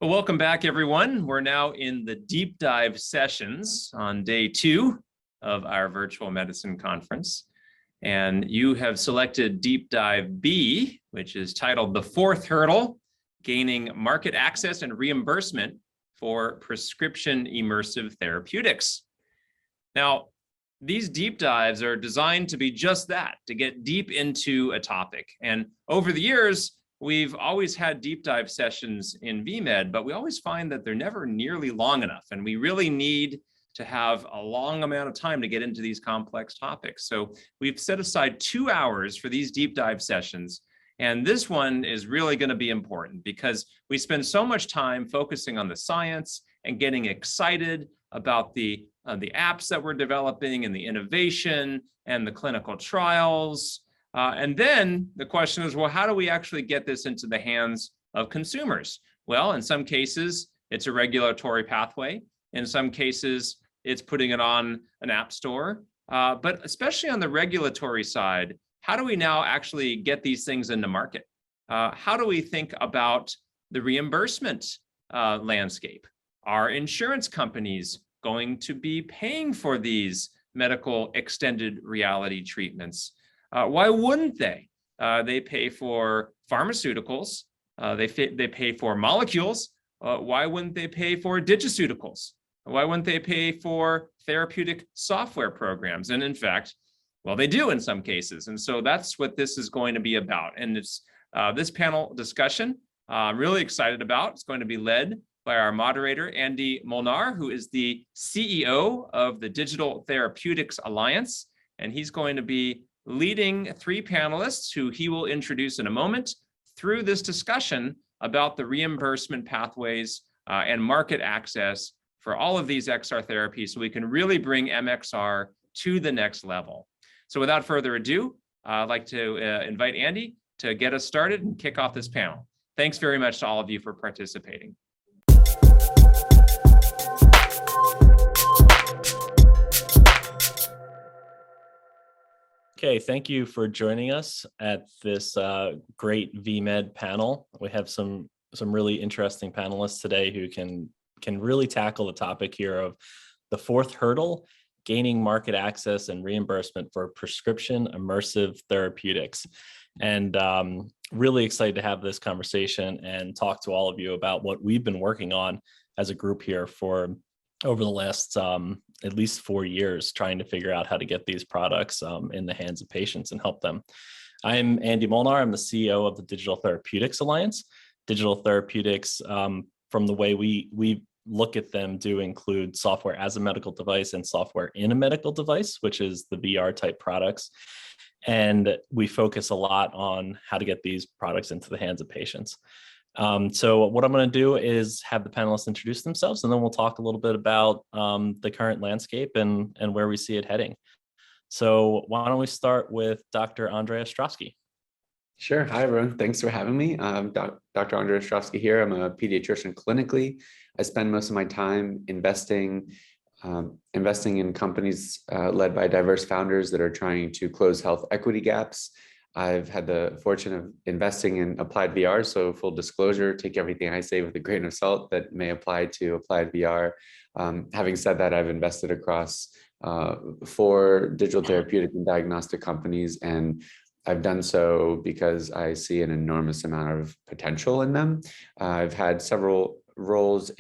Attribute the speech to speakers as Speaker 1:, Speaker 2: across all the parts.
Speaker 1: Well, welcome back, everyone. We're now in the deep dive sessions on day 2 of our virtual medicine conference. And you have selected deep dive B, which is titled The Fourth Hurdle, Gaining Market Access and Reimbursement for Prescription Immersive Therapeutics. Now, these deep dives are designed to be just that, to get deep into a topic. And over the years, we've always had deep dive sessions in VMed, but we always find that they're never nearly long enough. And we really need to have a long amount of time to get into these complex topics. So we've set aside 2 hours for these deep dive sessions. And this one is really going to be important because we spend so much time focusing on the science and getting excited about the apps that we're developing and the innovation and the clinical trials. And then the question is, well, how do we actually get this into the hands of consumers? Well, in some cases, it's a regulatory pathway. In some cases, it's putting it on an app store. But especially on the regulatory side, how do we now actually get these things into market? How do we think about the reimbursement landscape? Are insurance companies going to be paying for these medical extended reality treatments? Why wouldn't they? They pay for pharmaceuticals. They pay for molecules. Why wouldn't they pay for digiceuticals? Why wouldn't they pay for therapeutic software programs? And in fact, well, they do in some cases. And so that's what this is going to be about. And it's this panel discussion I'm really excited about. It's going to be led by our moderator, Andy Molnar, who is the CEO of the Digital Therapeutics Alliance. And he's going to be leading 3 panelists who he will introduce in a moment through this discussion about the reimbursement pathways and market access for all of these XR therapies so we can really bring MXR to the next level. So without further ado, I'd like to invite Andy to get us started and kick off this panel. Thanks very much to all of you for participating.
Speaker 2: Okay, thank you for joining us at this great VMed panel. We have some really interesting panelists today who can really tackle the topic here of the fourth hurdle, gaining market access and reimbursement for prescription immersive therapeutics. And really excited to have this conversation and talk to all of you about what we've been working on as a group here for over the last at least 4 years, trying to figure out how to get these products in the hands of patients and help them. I'm Andy Molnar. I'm the CEO of the Digital Therapeutics Alliance. Digital therapeutics, from the way we look at them, do include software as a medical device and software in a medical device, which is the VR type products. And we focus a lot on how to get these products into the hands of patients. So what I'm going to do is have the panelists introduce themselves, and then we'll talk a little bit about the current landscape and where we see it heading. So why don't we start with Dr. Andrei Ostrovsky?
Speaker 3: Sure. Hi, everyone. Thanks for having me. Dr. Andrei Ostrovsky here. I'm a pediatrician clinically. I spend most of my time investing in companies led by diverse founders that are trying to close health equity gaps. I've had the fortune of investing in Applied VR, so full disclosure, take everything I say with a grain of salt that may apply to Applied VR. Having said that, I've invested across 4 digital therapeutic and diagnostic companies, and I've done so because I see an enormous amount of potential in them. I've had several roles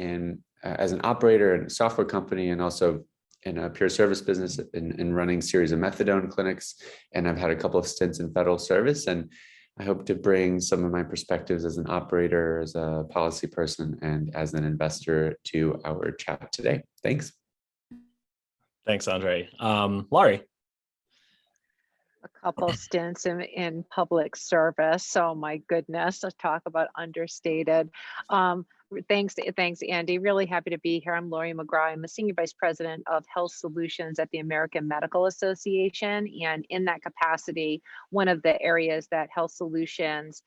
Speaker 3: as an operator in a software company and also in a pure service business in running a series of methadone clinics. And I've had a couple of stints in federal service. And I hope to bring some of my perspectives as an operator, as a policy person, and as an investor to our chat today. Thanks.
Speaker 2: Thanks, Andre. Laurie.
Speaker 4: A couple stints in public service. Oh my goodness, to talk about understated. Thanks, Andy. Really happy to be here. I'm Laurie McGraw. I'm a Senior Vice President of Health Solutions at the American Medical Association. And in that capacity, one of the areas that Health Solutions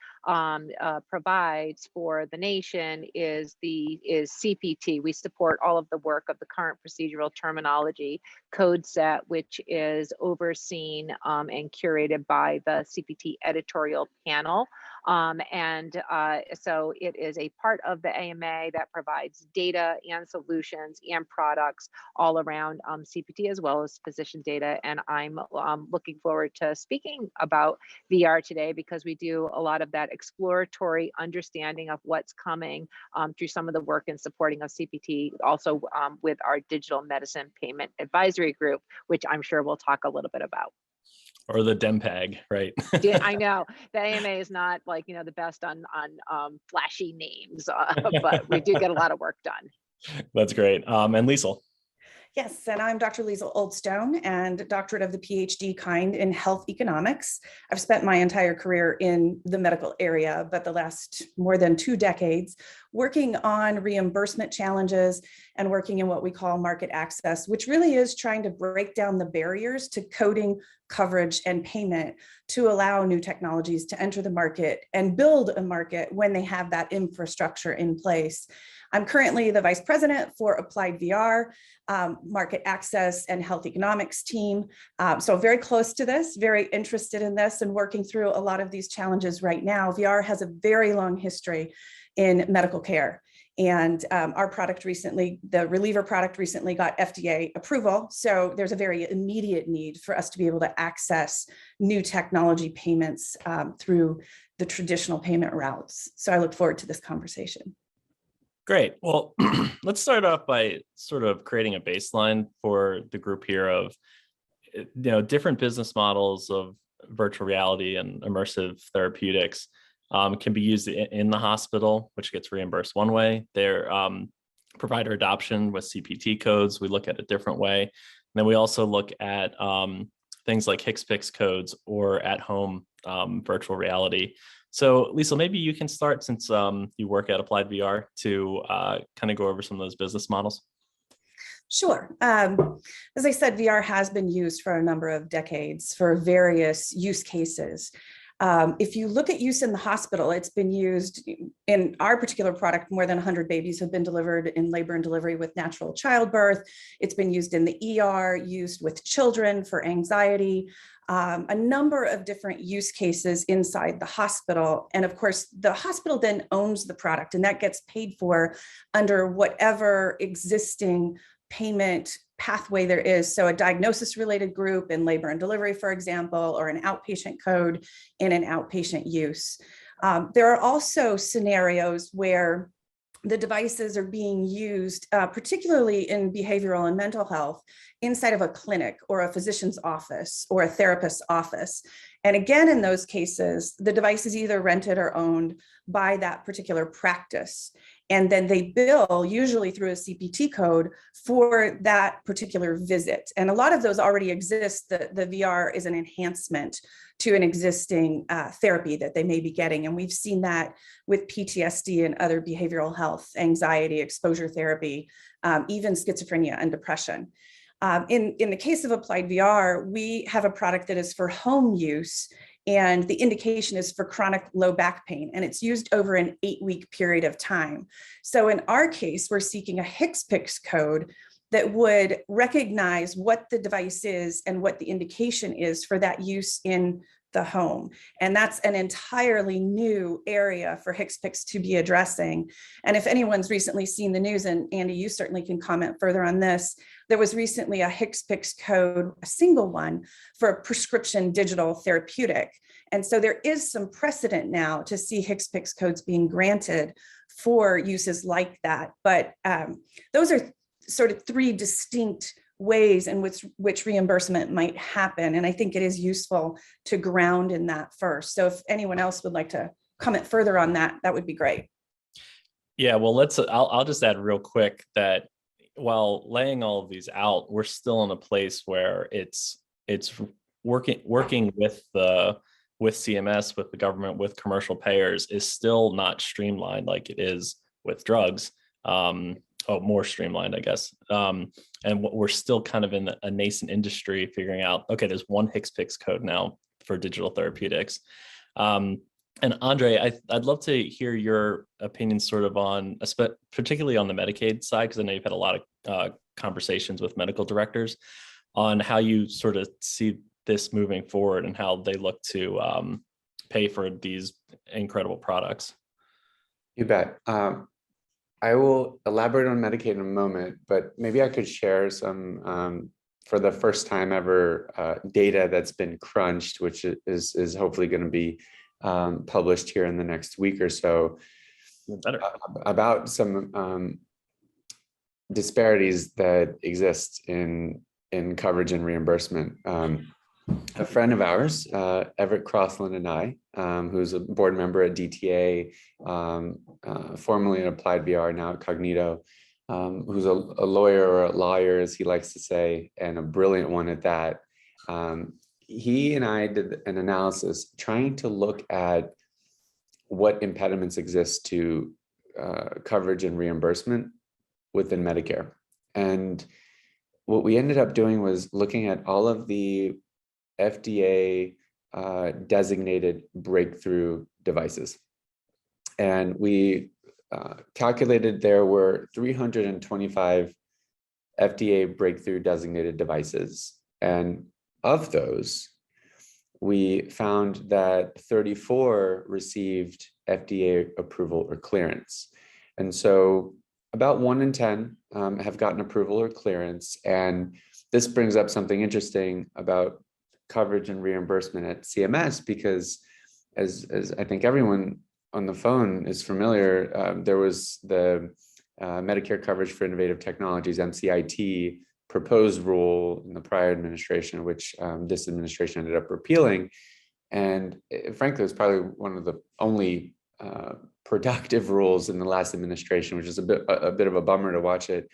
Speaker 4: provides for the nation is CPT. We support all of the work of the current procedural terminology code set, which is overseen and curated by the CPT editorial panel. So it is a part of the AMA that provides data and solutions and products all around CPT as well as physician data. And I'm looking forward to speaking about VR today because we do a lot of that exploratory understanding of what's coming through some of the work in supporting of CPT, also with our digital medicine payment advisory group, which I'm sure we'll talk a little bit about.
Speaker 2: Or the DEMPAG, right?
Speaker 4: I know the AMA is not like, the best on flashy names, but we do get a lot of work done.
Speaker 2: That's great. And Liesl.
Speaker 5: Yes, and I'm Dr. Liesl Oldstone and doctorate of the PhD kind in health economics. I've spent my entire career in the medical area, but the last more than 2 decades working on reimbursement challenges and working in what we call market access, which really is trying to break down the barriers to coding, coverage, and payment to allow new technologies to enter the market and build a market when they have that infrastructure in place. I'm currently the vice president for Applied VR, market access and health economics team. So very close to this, very interested in this and working through a lot of these challenges right now. VR has a very long history in medical care. And our product recently, the Reliever product recently got FDA approval. So there's a very immediate need for us to be able to access new technology payments through the traditional payment routes. So I look forward to this conversation.
Speaker 2: Great. Well, let's start off by sort of creating a baseline for the group here of, different business models of virtual reality and immersive therapeutics can be used in the hospital, which gets reimbursed one way. Their provider adoption with CPT codes, we look at a different way. And then we also look at things like HCPCS codes or at-home virtual reality. So Liesl, maybe you can start since you work at Applied VR to kind of go over some of those business models.
Speaker 5: Sure. As I said, VR has been used for a number of decades for various use cases. If you look at use in the hospital, it's been used in our particular product. More than 100 babies have been delivered in labor and delivery with natural childbirth. It's been used in the ER, used with children for anxiety, a number of different use cases inside the hospital. And of course, the hospital then owns the product and that gets paid for under whatever existing payment pathway there is. So a diagnosis related group in labor and delivery, for example, or an outpatient code in an outpatient use. There are also scenarios where the devices are being used, particularly in behavioral and mental health, inside of a clinic or a physician's office or a therapist's office. And again, in those cases, the device is either rented or owned by that particular practice. And then they bill, usually through a CPT code, for that particular visit. And a lot of those already exist. The VR is an enhancement to an existing therapy that they may be getting. And we've seen that with PTSD and other behavioral health, anxiety, exposure therapy, even schizophrenia and depression. In the case of Applied VR, we have a product that is for home use. And the indication is for chronic low back pain, and it's used over an 8-week period of time. So in our case, we're seeking a HCPCS code that would recognize what the device is and what the indication is for that use in the home. And that's an entirely new area for HCPCS to be addressing. And if anyone's recently seen the news, and Andy, you certainly can comment further on this, there was recently a HCPCS code, a single one, for a prescription digital therapeutic. And so there is some precedent now to see HCPCS codes being granted for uses like that. But those are sort of 3 distinct ways in which reimbursement might happen. And I think it is useful to ground in that first. So if anyone else would like to comment further on that, that would be great.
Speaker 2: Yeah, well, I'll just add real quick that while laying all of these out, we're still in a place where it's working with CMS, with the government, with commercial payers is still not streamlined like it is with drugs. More streamlined, I guess. And we're still kind of in a nascent industry figuring out, okay, there's one HCPCS code now for digital therapeutics. And Andre, I'd love to hear your opinion sort of on, particularly on the Medicaid side, because I know you've had a lot of conversations with medical directors on how you sort of see this moving forward and how they look to pay for these incredible products.
Speaker 3: You bet. I will elaborate on Medicaid in a moment, but maybe I could share some, for the first time ever, data that's been crunched, which is hopefully going to be published here in the next week or so,
Speaker 2: Better.
Speaker 3: about some disparities that exist in coverage and reimbursement. A friend of ours, Everett Crossland, and I, who's a board member at DTA, formerly at Applied VR, now at Cognito, who's a lawyer, or a lawyer, as he likes to say, and a brilliant one at that. He and I did an analysis trying to look at what impediments exist to coverage and reimbursement within Medicare. And what we ended up doing was looking at all of the FDA designated breakthrough devices. And we calculated there were 325 FDA breakthrough designated devices. And of those, we found that 34 received FDA approval or clearance. And so about 1 in 10 have gotten approval or clearance. And this brings up something interesting about coverage and reimbursement at CMS, because as I think everyone on the phone is familiar, there was the Medicare Coverage for Innovative Technologies, MCIT, proposed rule in the prior administration, which this administration ended up repealing. And frankly, it was probably one of the only productive rules in the last administration, which is a bit of a bummer to watch it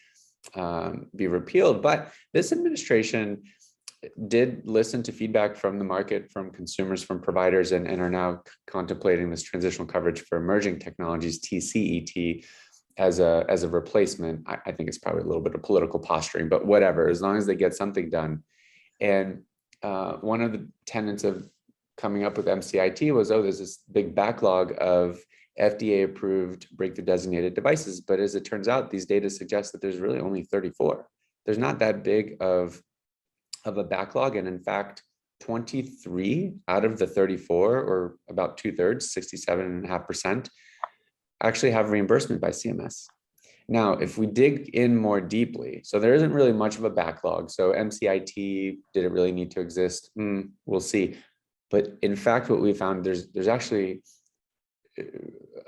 Speaker 3: be repealed. But this administration did listen to feedback from the market, from consumers, from providers, and are now contemplating this transitional coverage for emerging technologies, TCET, as a replacement. I think it's probably a little bit of political posturing, but whatever, as long as they get something done. And one of the tenets of coming up with MCIT was, there's this big backlog of FDA approved breakthrough designated devices. But as it turns out, these data suggest that there's really only 34. There's not that big of a backlog. And in fact, 23 out of the 34, or about 2/3, 67.5%, actually have reimbursement by CMS. Now, if we dig in more deeply, so there isn't really much of a backlog. So MCIT, did it really need to exist? We'll see. But in fact, what we found, there's actually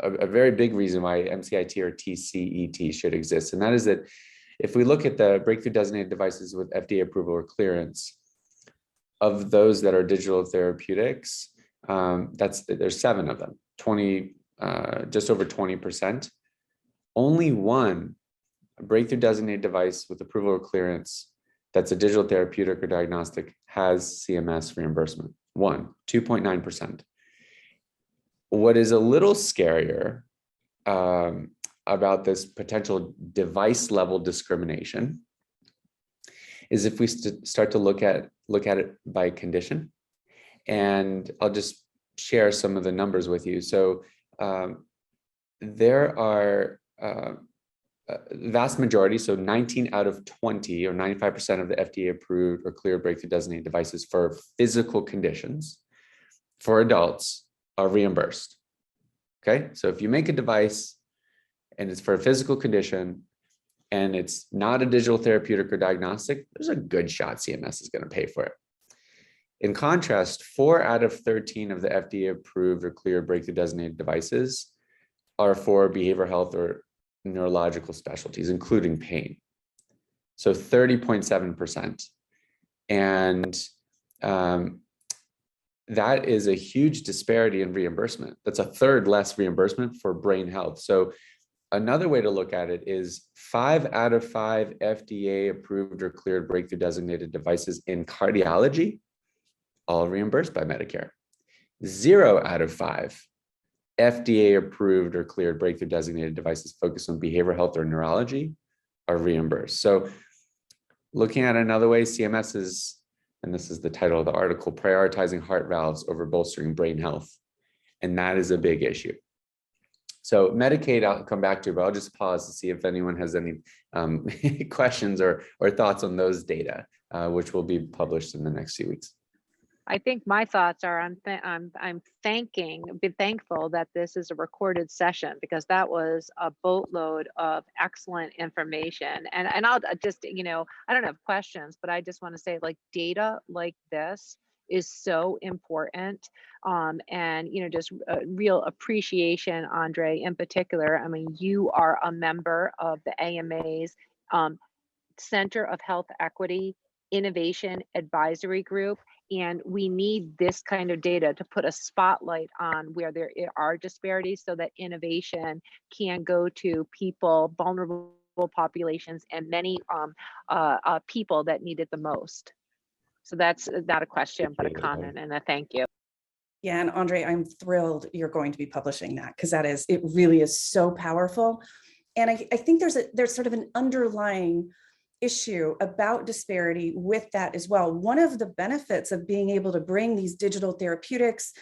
Speaker 3: a very big reason why MCIT or TCET should exist. And that is that if we look at the breakthrough designated devices with FDA approval or clearance, of those that are digital therapeutics, there's 7 of them, just over 20%. Only one breakthrough designated device with approval or clearance that's a digital therapeutic or diagnostic has CMS reimbursement. 2.9%. What is a little scarier about this potential device level discrimination is if we start to look at it by condition. And I'll just share some of the numbers with you. So there are vast majority, so 19 out of 20 or 95% of the FDA approved or cleared breakthrough designated devices for physical conditions for adults are reimbursed. Okay, so if you make a device and it's for a physical condition and it's not a digital therapeutic or diagnostic, there's a good shot CMS is going to pay for it. In contrast, 4 out of 13 of the FDA approved or cleared breakthrough designated devices are for behavioral health or neurological specialties, including pain. So 30.7%. And that is a huge disparity in reimbursement. That's a third less reimbursement for brain health. So another way to look at it is 5 out of 5 FDA approved or cleared breakthrough designated devices in cardiology, all reimbursed by Medicare. 0 out of 5 FDA approved or cleared breakthrough designated devices focused on behavioral health or neurology are reimbursed. So looking at another way, CMS is, and this is the title of the article, prioritizing heart valves over bolstering brain health. And that is a big issue. So Medicaid, I'll come back to, but I'll just pause to see if anyone has any questions or thoughts on those data, which will be published in the next few weeks.
Speaker 4: I think my thoughts are I'm be thankful that this is a recorded session because that was a boatload of excellent information. And I'll just, I don't have questions, but I just want to say like data like this is so important. And just a real appreciation, Andre, in particular. I mean, you are a member of the AMA's um, Center of Health Equity Innovation Advisory Group. And we need this kind of data to put a spotlight on where there are disparities so that innovation can go to people, vulnerable populations, and many people that need it the most. So that's not a question, but a comment and a thank you.
Speaker 5: Yeah, and Andre, I'm thrilled you're going to be publishing that because it really is so powerful. And I think there's sort of an underlying issue about disparity with that as well. One of the benefits of being able to bring these digital therapeutics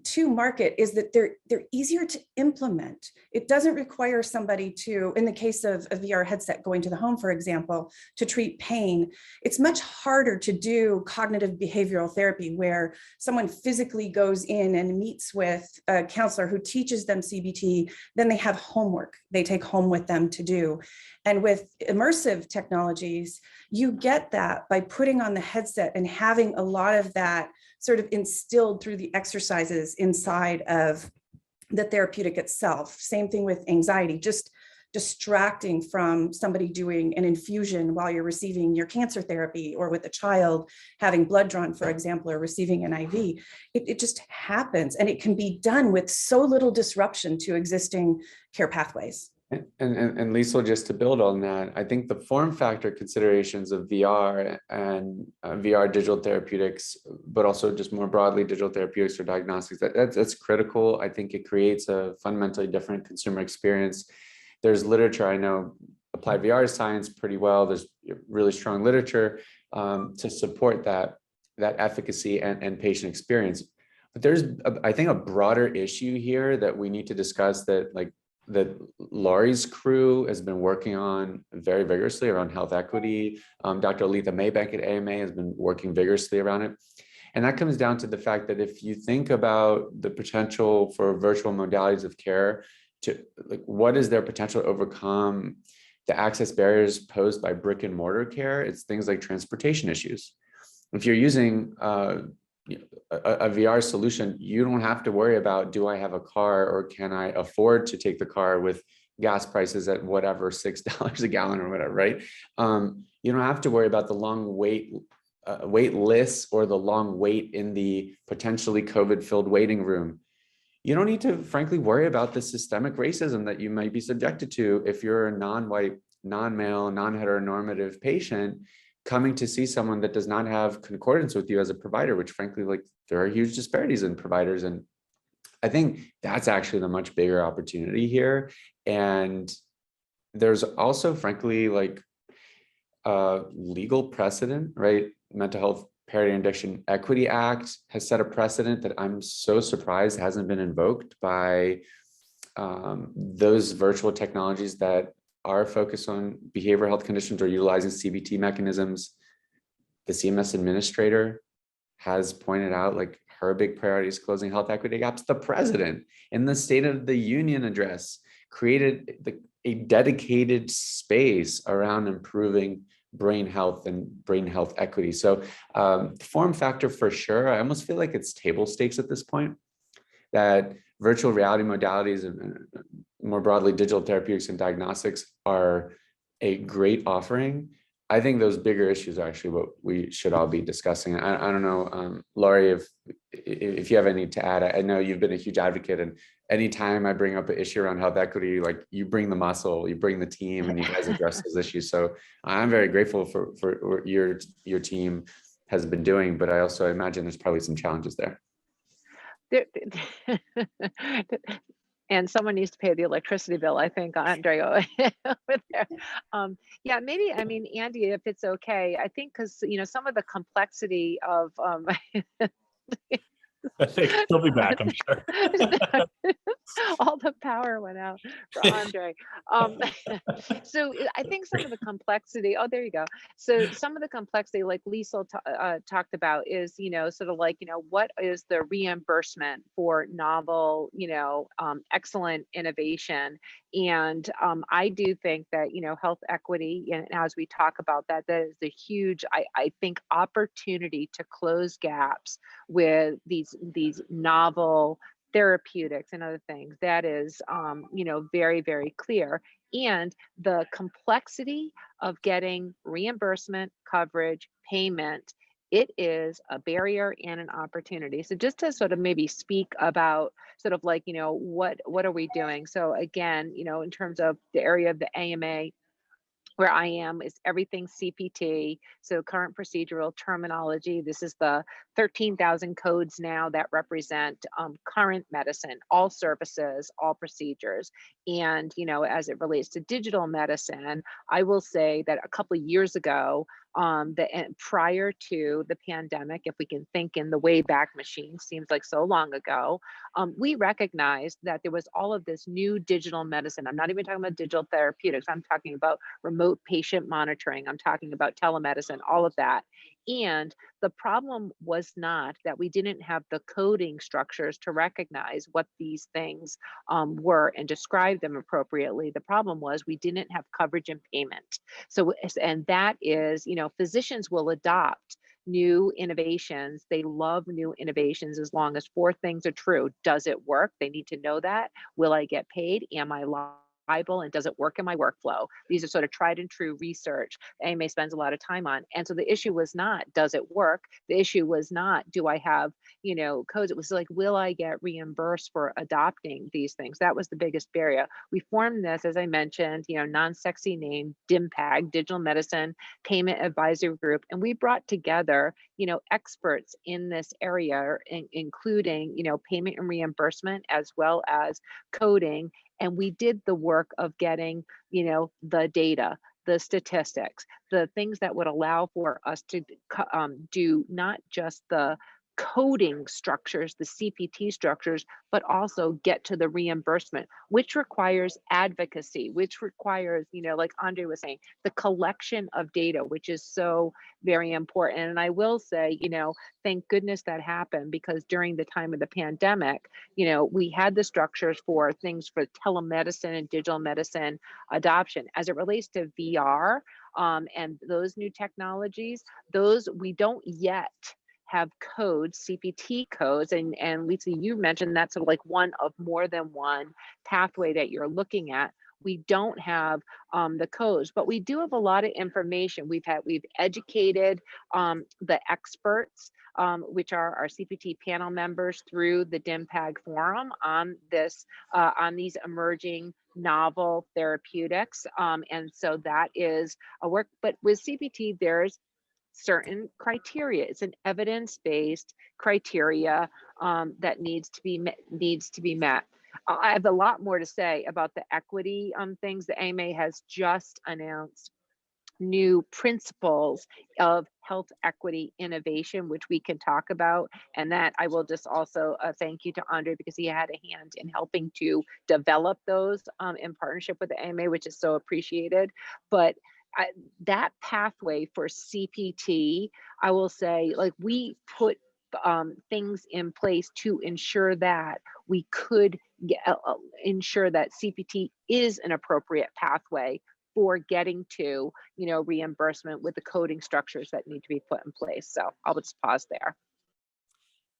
Speaker 5: to market is that they're easier to implement. It doesn't require somebody to, in the case of a VR headset going to the home, for example, to treat pain. It's much harder to do cognitive behavioral therapy where someone physically goes in and meets with a counselor who teaches them CBT, then they have homework they take home with them to do. And with immersive technologies, you get that by putting on the headset and having a lot of that sort of instilled through the exercises inside of the therapeutic itself. Same thing with anxiety, just distracting from somebody doing an infusion while you're receiving your cancer therapy, or with a child having blood drawn, for example, or receiving an IV. It just happens, and it can be done with so little disruption to existing care pathways.
Speaker 3: And Lisa, just to build on that, I think the form factor considerations of VR and VR digital therapeutics, but also just more broadly digital therapeutics for diagnostics, that's critical. I think it creates a fundamentally different consumer experience. There's literature, I know applied VR science pretty well. There's really strong literature to support that efficacy and patient experience. But there's, I think, a broader issue here that we need to discuss that Laurie's crew has been working on very vigorously around health equity. Dr. Aletha Maybank at AMA has been working vigorously around it. And that comes down to the fact that if you think about the potential for virtual modalities of care, to what is their potential to overcome the access barriers posed by brick and mortar care? It's things like transportation issues. If you're using a VR solution, you don't have to worry about, do I have a car or can I afford to take the car with gas prices at whatever, $6 a gallon or whatever, right? You don't have to worry about the long wait lists or the long wait in the potentially COVID-filled waiting room. You don't need to, frankly, worry about the systemic racism that you might be subjected to if you're a non-white, non-male, non-heteronormative patient coming to see someone that does not have concordance with you as a provider, which frankly, there are huge disparities in providers. And I think that's actually the much bigger opportunity here. And there's also, frankly, legal precedent, right? Mental Health Parity and Addiction Equity Act has set a precedent that I'm so surprised hasn't been invoked by those virtual technologies that are focused on behavioral health conditions or utilizing CBT mechanisms. The CMS administrator has pointed out her big priority is closing health equity gaps. The president in the State of the Union address created a dedicated space around improving brain health and brain health equity. So form factor for sure. I almost feel like it's table stakes at this point, that virtual reality modalities and more broadly digital therapeutics and diagnostics are a great offering. I think those bigger issues are actually what we should all be discussing. I don't know, Laurie, if you have any to add. I know you've been a huge advocate, and anytime I bring up an issue around health equity, you bring the muscle, you bring the team, and you guys address those issues. So I'm very grateful for what your team has been doing, but I also imagine there's probably some challenges there.
Speaker 4: And someone needs to pay the electricity bill, I think, Andre, over there. Yeah, maybe, I mean, Andy, if it's okay, I think because, some of the complexity of
Speaker 2: I think he'll be back, I'm sure.
Speaker 4: All the power went out for Andre. Um, so I think some of the complexity, oh, there you go. So some of the complexity, like Lisa talked about, is, sort of like, what is the reimbursement for novel, excellent innovation? And I do think that, health equity, and as we talk about that, that is a huge, I think, opportunity to close gaps with these novel therapeutics and other things. That is, very, very clear. And the complexity of getting reimbursement, coverage, payment, it is a barrier and an opportunity. So just to sort of maybe speak about sort of like, what are we doing? So again, in terms of the area of the AMA, where I am is everything CPT. So current procedural terminology. This is the 13,000 codes now that represent current medicine, all services, all procedures. And, as it relates to digital medicine, I will say that a couple of years ago, prior to the pandemic, if we can think in the Wayback Machine, seems like so long ago, we recognized that there was all of this new digital medicine. I'm not even talking about digital therapeutics. I'm talking about remote patient monitoring. I'm talking about telemedicine, all of that. And the problem was not that we didn't have the coding structures to recognize what these things were and describe them appropriately. The problem was we didn't have coverage and payment. So, and that is, physicians will adopt new innovations. They love new innovations as long as four things are true. Does it work? They need to know that. Will I get paid? Am I liable? And does it work in my workflow? These are sort of tried and true research AMA spends a lot of time on. And so the issue was not, does it work? The issue was not, do I have, codes? It was like, will I get reimbursed for adopting these things? That was the biggest barrier. We formed this, as I mentioned, non-sexy name, DIMPAG, Digital Medicine Payment Advisory Group. And we brought together, experts in this area, including, payment and reimbursement, as well as coding. And we did the work of getting, the data, the statistics, the things that would allow for us to do not just the coding structures, the CPT structures, but also get to the reimbursement, which requires advocacy, which requires, like Andre was saying, the collection of data, which is so very important. And I will say, thank goodness that happened, because during the time of the pandemic, we had the structures for things for telemedicine and digital medicine adoption. As it relates to VR and those new technologies, those we don't yet have codes, CPT codes, and Lisa, you mentioned that's sort of like one of more than one pathway that you're looking at. We don't have the codes, but we do have a lot of information. We've educated the experts, which are our CPT panel members, through the DIMPAG forum on this, on these emerging novel therapeutics. And so that is a work, but with CPT, there's certain criteria. It's an evidence-based criteria that needs to be met. I have a lot more to say about the equity things. The AMA has just announced new principles of health equity innovation, which we can talk about. And that I will just also thank you to Andre, because he had a hand in helping to develop those in partnership with the AMA, which is so appreciated. But that pathway for CPT, I will say, like, we put things in place to ensure that we could ensure that CPT is an appropriate pathway for getting to, reimbursement with the coding structures that need to be put in place. So I'll just pause there.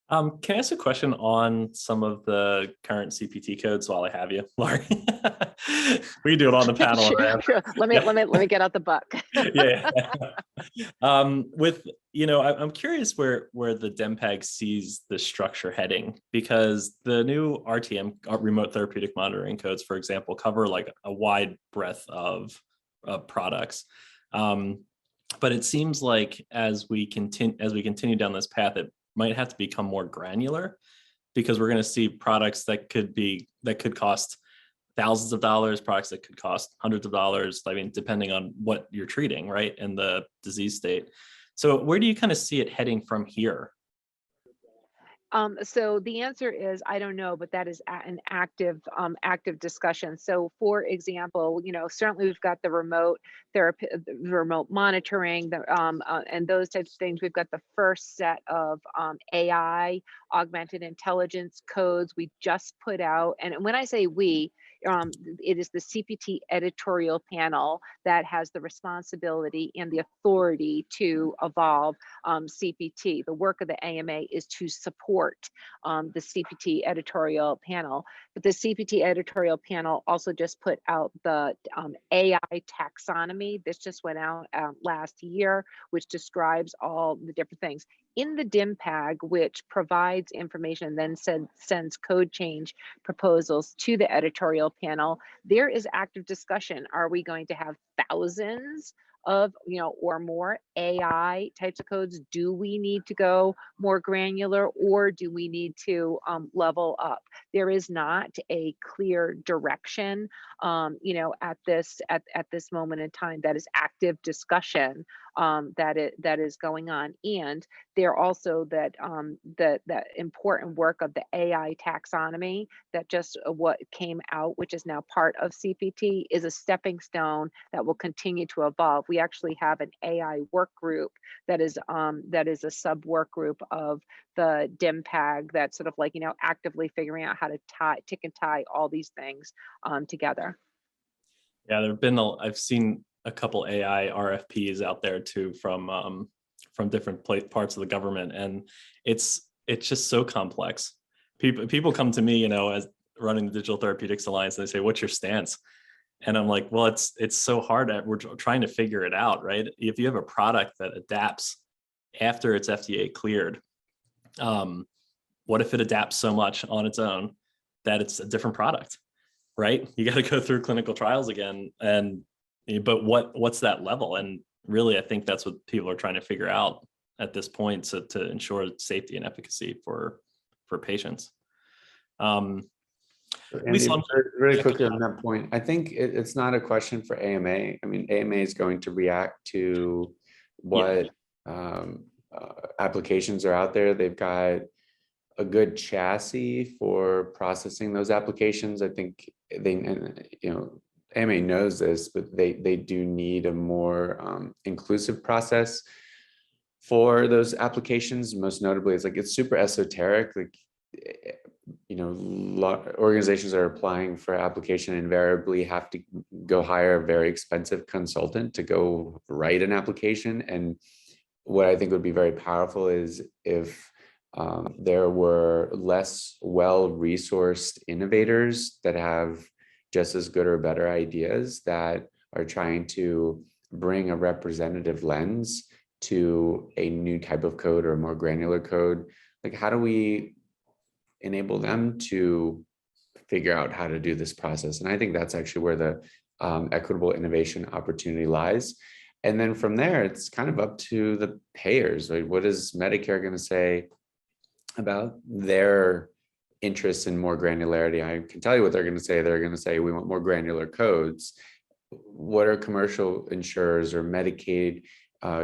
Speaker 2: Can I ask a question on some of the current CPT codes while I have you, Laurie? We can do it on the panel.
Speaker 4: Sure. Let me get out the book.
Speaker 2: Yeah. I'm curious where the DIMPAG sees the structure heading, because the new RTM, remote therapeutic monitoring codes, for example, cover like a wide breadth of products. But it seems like as we continue down this path, it might have to become more granular, because we're going to see products that could cost thousands of dollars, products that could cost hundreds of dollars. I mean, depending on what you're treating, right, and the disease state. So where do you kind of see it heading from here?
Speaker 4: So the answer is, I don't know, but that is an active discussion. So for example, certainly we've got the remote therapy, the remote monitoring, and those types of things. We've got the first set of AI, augmented intelligence codes we just put out. And when I say we, it is the CPT editorial panel that has the responsibility and the authority to evolve CPT. The work of the AMA is to support the CPT editorial panel, but the CPT editorial panel also just put out the AI taxonomy. This just went out last year, which describes all the different things. In the DIMPAG, which provides information and then sends code change proposals to the editorial panel, there is active discussion. Are we going to have thousands of, or more AI types of codes? Do we need to go more granular, or do we need to level up? There is not a clear direction, at this moment in time. That is active discussion that is going on. And there also that important work of the AI taxonomy that just what came out, which is now part of CPT, is a stepping stone that will continue to evolve. We actually have an AI work group that is a sub work group of the DIMPAG that's sort of like, actively figuring out how to tick and tie all these things together.
Speaker 2: Yeah, I've seen a couple AI RFPs out there too from different parts of the government, and it's just so complex. People come to me, as running the Digital Therapeutics Alliance, and they say, "What's your stance?" And I'm like, "Well, it's so hard. We're trying to figure it out, right? If you have a product that adapts after it's FDA cleared, what if it adapts so much on its own that it's a different product, right? You got to go through clinical trials again, but what's that level?" And really, I think that's what people are trying to figure out at this point, to ensure safety and efficacy for patients.
Speaker 3: Andy, really quickly on that point, I think it's not a question for AMA. I mean, AMA is going to react to what applications are out there. They've got a good chassis for processing those applications. I think AMA knows this, but they do need a more inclusive process for those applications. Most notably, it's super esoteric. Organizations that are applying for application invariably have to go hire a very expensive consultant to go write an application. And what I think would be very powerful is if there were less well-resourced innovators that have just as good or better ideas that are trying to bring a representative lens to a new type of code or a more granular code. How do we enable them to figure out how to do this process? And I think that's actually where the equitable innovation opportunity lies. And then from there, it's kind of up to the payers. Like, what is Medicare going to say about their interest in more granularity? I can tell you what they're going to say. They're going to say, we want more granular codes. What are commercial insurers or Medicaid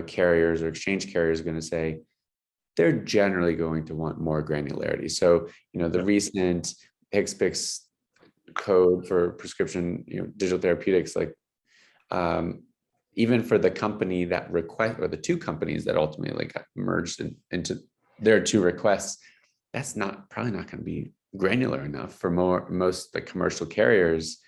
Speaker 3: carriers or exchange carriers going to say? They're generally going to want more granularity. So, the recent HCPCS code for prescription, digital therapeutics, even for the company that request, or the two companies that ultimately got merged into their two requests, that's probably not going to be granular enough for most the commercial carriers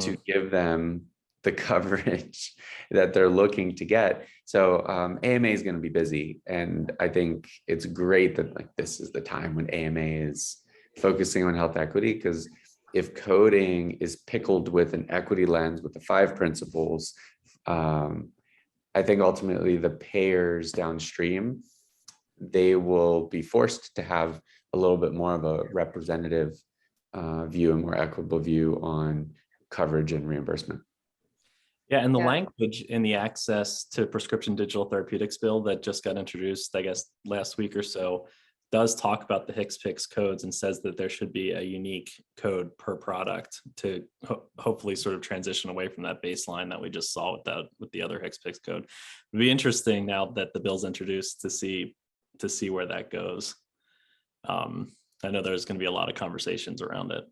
Speaker 3: to give them the coverage that they're looking to get. So AMA is going to be busy, and I think it's great that this is the time when AMA is focusing on health equity, because if coding is pickled with an equity lens with the 5 principles, I think ultimately the payers downstream, they will be forced to have a little bit more of a representative view, a more equitable view on coverage and reimbursement.
Speaker 2: Yeah, and the language in the Access to Prescription Digital Therapeutics bill that just got introduced, I guess, last week or so, does talk about the HCPCS codes and says that there should be a unique code per product to hopefully sort of transition away from that baseline that we just saw with the other HCPCS code. It'd be interesting now that the bill's introduced to see where that goes. I know there's going to be a lot of conversations around it.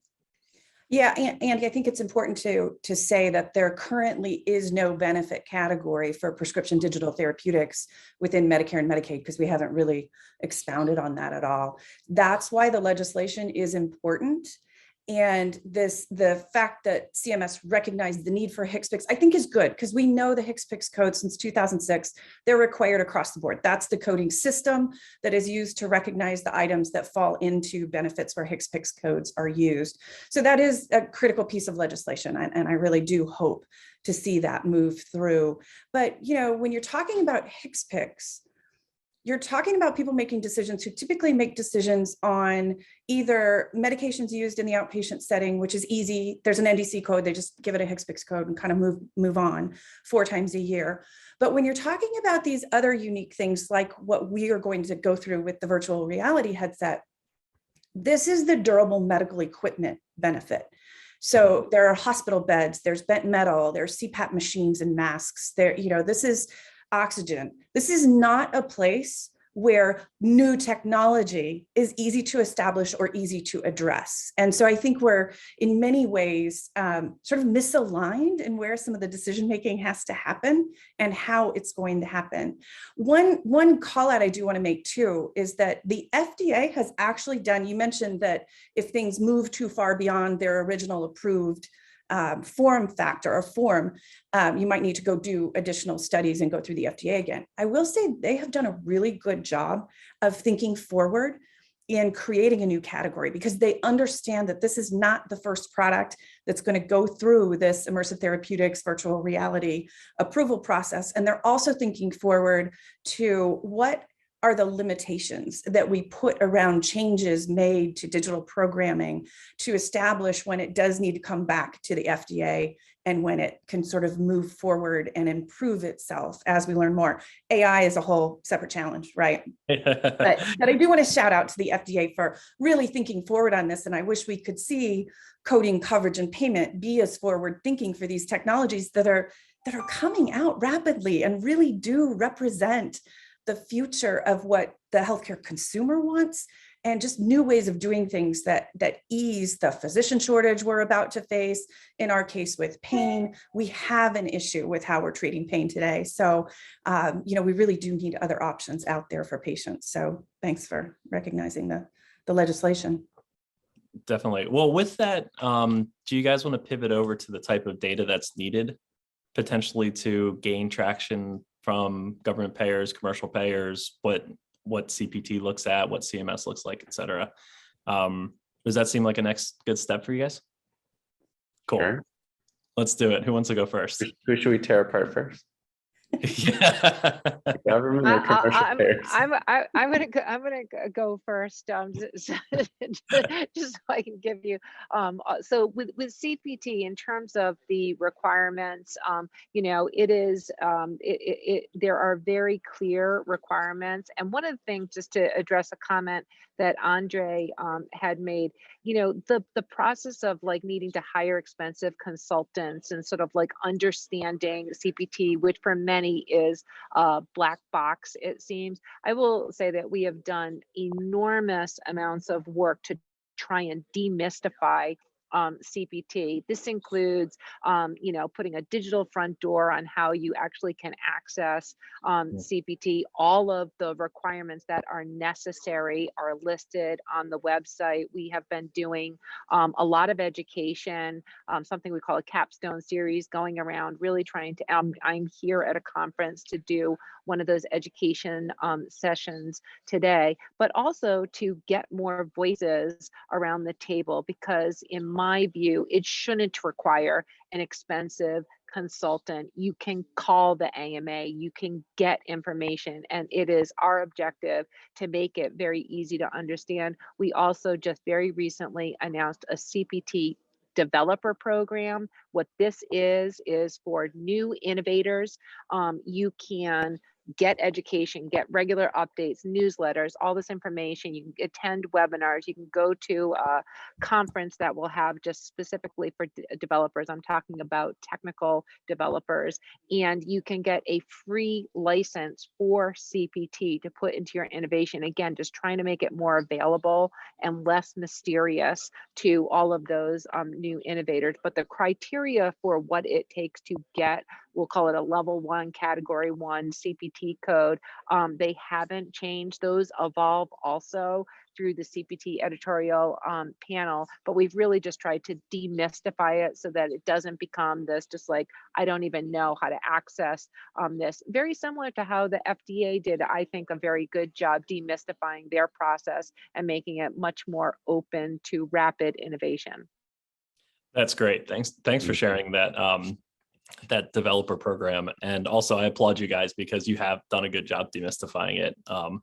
Speaker 5: Yeah, and I think it's important to say that there currently is no benefit category for prescription digital therapeutics within Medicare and Medicaid, because we haven't really expounded on that at all. That's why the legislation is important. And the fact that CMS recognized the need for HCPCS, I think is good, because we know the HCPCS code since 2006, they're required across the board. That's the coding system that is used to recognize the items that fall into benefits where HCPCS codes are used. So that is a critical piece of legislation, and I really do hope to see that move through. But when you're talking about HCPCS, you're talking about people making decisions who typically make decisions on either medications used in the outpatient setting, which is easy. There's an NDC code, they just give it a HCPCS code and kind of move on 4 times a year. But when you're talking about these other unique things, like what we are going to go through with the virtual reality headset, this is the durable medical equipment benefit. So there are hospital beds, there's bent metal, there's CPAP machines and masks there. This is oxygen. This is not a place where new technology is easy to establish or easy to address. And so I think we're in many ways sort of misaligned in where some of the decision-making has to happen and how it's going to happen. One call out I do want to make too is that the FDA has actually done, you mentioned that if things move too far beyond their original approved form factor or form, you might need to go do additional studies and go through the FDA again. I will say they have done a really good job of thinking forward in creating a new category, because they understand that this is not the first product that's going to go through this immersive therapeutics virtual reality approval process. And they're also thinking forward to what are the limitations that we put around changes made to digital programming to establish when it does need to come back to the FDA and when it can sort of move forward and improve itself as we learn more. AI is a whole separate challenge, right? but I do want to shout out to the FDA for really thinking forward on this. And I wish we could see coding, coverage, and payment be as forward thinking for these technologies that are coming out rapidly and really do represent the future of what the healthcare consumer wants, and just new ways of doing things that ease the physician shortage we're about to face. In our case with pain, we have an issue with how we're treating pain today. So, we really do need other options out there for patients. So thanks for recognizing the legislation.
Speaker 2: Definitely. Well, with that, do you guys want to pivot over to the type of data that's needed potentially to gain traction from government payers, commercial payers, what CPT looks at, what CMS looks like, et cetera? Does that seem like a next good step for you guys? Cool.
Speaker 3: Sure.
Speaker 2: Let's do it. Who wants to go first?
Speaker 3: Who should we tear apart first?
Speaker 2: Yeah.
Speaker 3: Government or commercial payers?
Speaker 4: I'm gonna go first, just so I can give you. So with CPT, in terms of the requirements, it is there are very clear requirements. And one of the things, just to address a comment that Andre had made, the process of like needing to hire expensive consultants and sort of like understanding CPT, which for many is a black box, it seems. I will say that we have done enormous amounts of work to try and demystify CPT. This includes, putting a digital front door on how you actually can access CPT. All of the requirements that are necessary are listed on the website. We have been doing a lot of education, something we call a capstone series, going around really trying to, I'm here at a conference to do one of those education sessions today, but also to get more voices around the table, because in my view, it shouldn't require an expensive consultant. You can call the AMA, you can get information, and it is our objective to make it very easy to understand. We also just very recently announced a CPT developer program. What this is for new innovators. You can get education, get regular updates, newsletters, all this information. You can attend webinars. You can go to a conference that will have just specifically for developers. I'm talking about technical developers. And you can get a free license for CPT to put into your innovation. Again, just trying to make it more available and less mysterious to all of those new innovators. But the criteria for what it takes to get, we'll call it a level 1, category 1 CPT code, they haven't changed. Those evolve also through the CPT editorial panel, but we've really just tried to demystify it so that it doesn't become this just like, I don't even know how to access this. Very similar to how the FDA did, I think, a very good job demystifying their process and making it much more open to rapid innovation.
Speaker 2: That's great. Thanks for sharing that that developer program. And also I applaud you guys because you have done a good job demystifying it.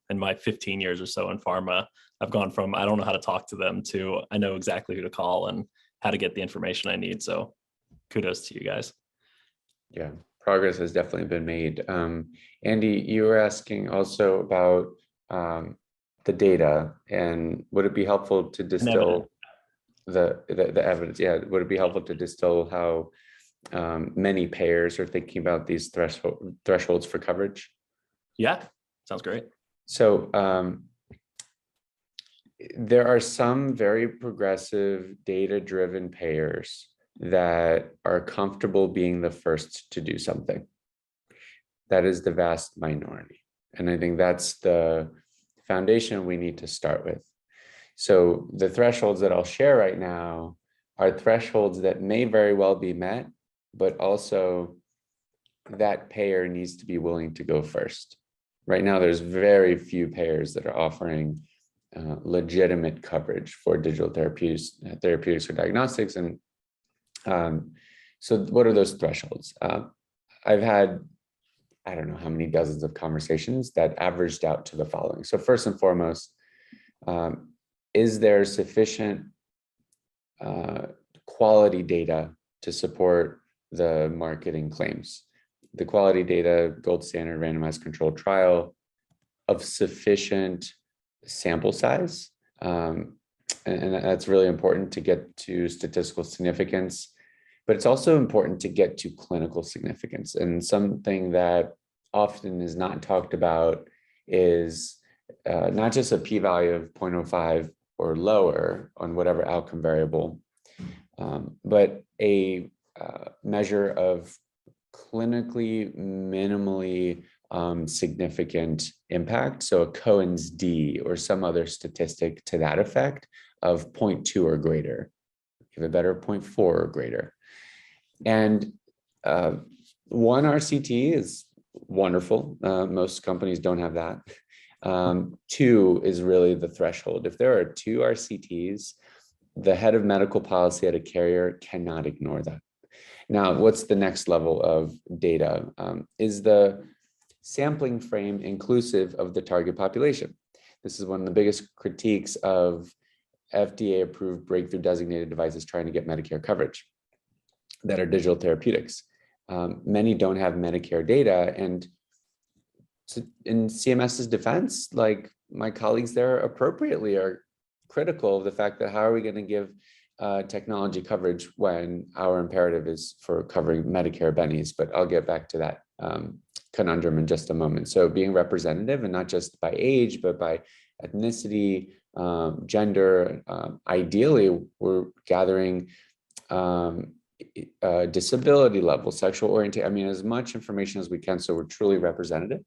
Speaker 2: In my 15 years or so in pharma, I've gone from I don't know how to talk to them to I know exactly who to call and how to get the information I need. So kudos to you guys.
Speaker 3: Yeah, progress has definitely been made. Andy, you were asking also about the data, and would it be helpful to distill the evidence? Yeah, would it be helpful to distill how many payers are thinking about these thresholds for coverage?
Speaker 2: Yeah, sounds great.
Speaker 3: So there are some very progressive data-driven payers that are comfortable being the first to do something. That is the vast minority. And I think that's the foundation we need to start with. So the thresholds that I'll share right now are thresholds that may very well be met, but also that payer needs to be willing to go first. Right now, there's very few payers that are offering legitimate coverage for digital therapeutics or diagnostics. And so what are those thresholds? I've had, I don't know how many dozens of conversations that averaged out to the following. So first and foremost, is there sufficient quality data to support the marketing claims? The quality data, gold standard randomized controlled trial of sufficient sample size. And that's really important to get to statistical significance, but it's also important to get to clinical significance. And something that often is not talked about is not just a p-value of 0.05 or lower on whatever outcome variable, but a measure of clinically minimally significant impact. So a Cohen's D or some other statistic to that effect of 0.2 or greater, even better, 0.4 or greater. And one RCT is wonderful. Most companies don't have that. 2 is really the threshold. If there are 2 RCTs, the head of medical policy at a carrier cannot ignore that. Now, what's the next level of data? Is the sampling frame inclusive of the target population? This is one of the biggest critiques of FDA-approved breakthrough designated devices trying to get Medicare coverage that are digital therapeutics. Many don't have Medicare data, and in CMS's defense, like my colleagues there appropriately are critical of the fact that how are we going to give technology coverage when our imperative is for covering Medicare bennies, but I'll get back to that conundrum in just a moment. So being representative and not just by age, but by ethnicity, gender, ideally we're gathering disability level, sexual orientation, I mean, as much information as we can so we're truly representative.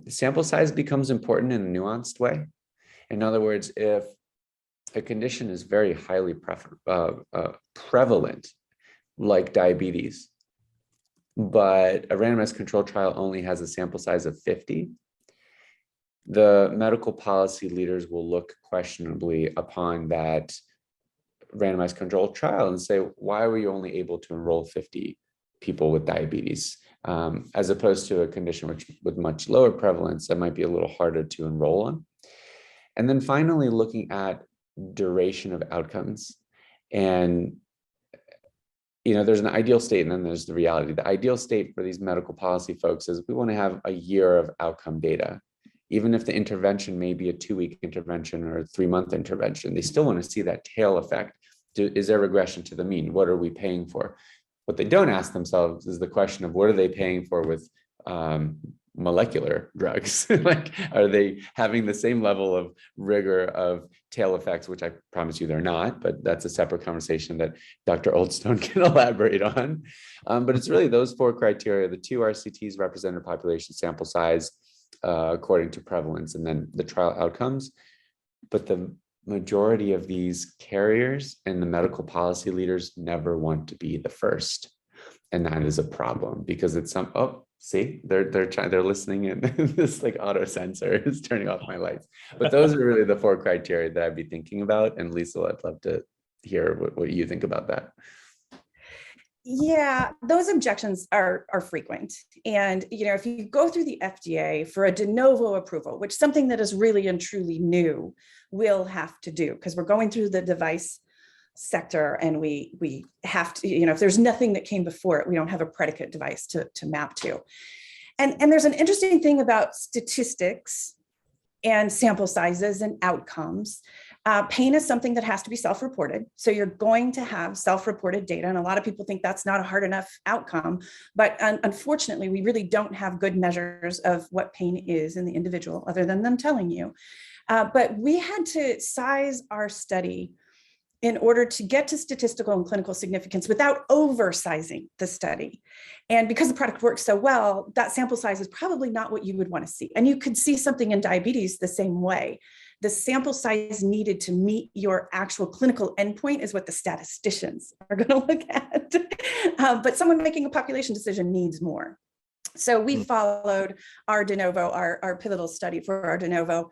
Speaker 3: Sample size becomes important in a nuanced way. In other words, if a condition is very highly prevalent, like diabetes, but a randomized controlled trial only has a sample size of 50, the medical policy leaders will look questionably upon that randomized controlled trial and say, why were you only able to enroll 50 people with diabetes, as opposed to a condition with much lower prevalence that might be a little harder to enroll on? And then finally, looking at duration of outcomes. And there's an ideal state and then there's the reality. The ideal state for these medical policy folks is we want to have a year of outcome data. Even if the intervention may be a 2-week intervention or a 3-month intervention, they still want to see that tail effect. Is there regression to the mean? What are we paying for? What they don't ask themselves is the question of what are they paying for with molecular drugs? Like, are they having the same level of rigor of tail effects, which I promise you they're not, but that's a separate conversation that Dr. Oldstone can elaborate on. But it's really those 4 criteria: the 2 RCTs, representative population sample size, according to prevalence, and then the trial outcomes. But the majority of these carriers and the medical policy leaders never want to be the first. And that is a problem because it's see, they're listening in. This like auto sensor is turning off my lights. But those are really the 4 criteria that I'd be thinking about. And Lisa, I'd love to hear what you think about that.
Speaker 5: Yeah, those objections are frequent. And, if you go through the FDA for a de novo approval, which is something that is really and truly new, we'll have to do because we're going through the device sector and we have to, if there's nothing that came before it, we don't have a predicate device to map to. And there's an interesting thing about statistics and sample sizes and outcomes. Pain is something that has to be self-reported. So you're going to have self-reported data. And a lot of people think that's not a hard enough outcome. But unfortunately, we really don't have good measures of what pain is in the individual other than them telling you. But we had to size our study in order to get to statistical and clinical significance without oversizing the study. And because the product works so well, that sample size is probably not what you would want to see. And you could see something in diabetes the same way. The sample size needed to meet your actual clinical endpoint is what the statisticians are going to look at. But someone making a population decision needs more. So we followed our de novo, our pivotal study for our de novo.